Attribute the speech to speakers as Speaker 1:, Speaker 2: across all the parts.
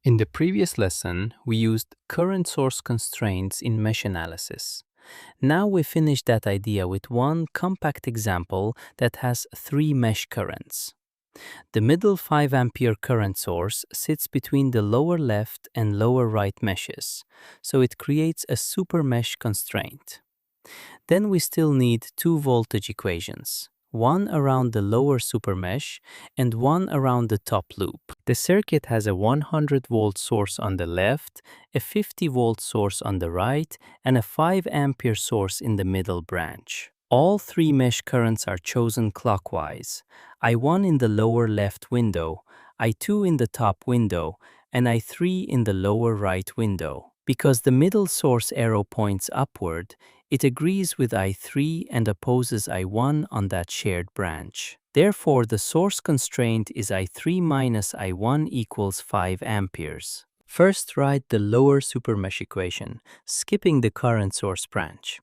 Speaker 1: In the previous lesson, we used current source constraints in mesh analysis. Now we finish that idea with one compact example that has three mesh currents. The middle 5 ampere current source sits between the lower left and lower right meshes, so it creates a supermesh constraint. Then we still need two voltage equations, one around the lower supermesh and one around the top loop. The circuit has a 100-volt source on the left, a 50-volt source on the right, and a 5 ampere source in the middle branch. All three mesh currents are chosen clockwise, I1 in the lower left window, I2 in the top window, and I3 in the lower right window. Because the middle source arrow points upward, it agrees with I3 and opposes I1 on that shared branch. Therefore, the source constraint is I3 minus I1 equals 5 amperes. First, write the lower supermesh equation, skipping the current source branch.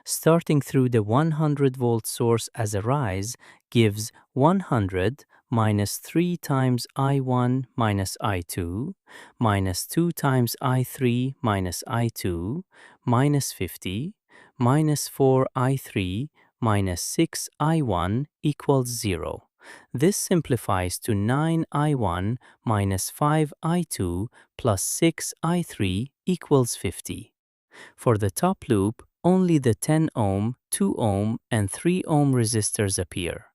Speaker 1: Starting through the 100-volt source as a rise gives 100 minus 3 times I1 minus I2, minus 2 times I3 minus I2, minus 50, minus 4 I3 minus 6 I1 equals 0. This simplifies to 9 I1 minus 5 I2 plus 6 I3 equals 50. For the top loop, only the 10 ohm, 2 ohm, and 3 ohm resistors appear.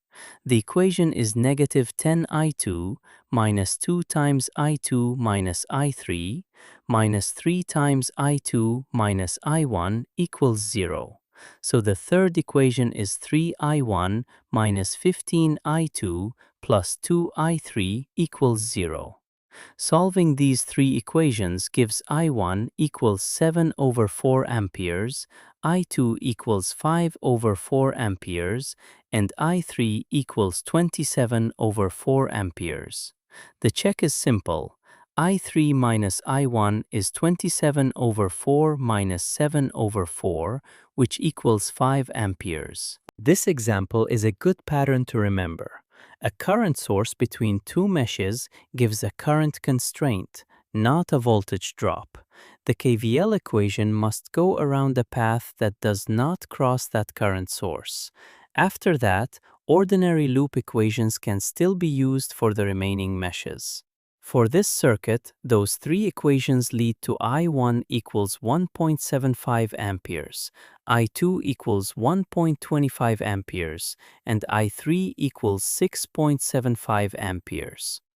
Speaker 1: The equation is negative 10 I2 minus 2 times I2 minus I3 minus 3 times I2 minus I1 equals 0. So the third equation is 3 I1 minus 15 I2 plus 2 I3 equals 0. Solving these three equations gives I1 equals 7 over 4 amperes, I2 equals 5 over 4 amperes, and I3 equals 27 over 4 amperes. The check is simple. I3 minus I1 is 27 over 4 minus 7 over 4, which equals 5 amperes. This example is a good pattern to remember. A current source between two meshes gives a current constraint, not a voltage drop. The KVL equation must go around a path that does not cross that current source. After that, ordinary loop equations can still be used for the remaining meshes. For this circuit, those three equations lead to I1 equals 1.75 amperes, I2 equals 1.25 amperes, and I3 equals 6.75 amperes.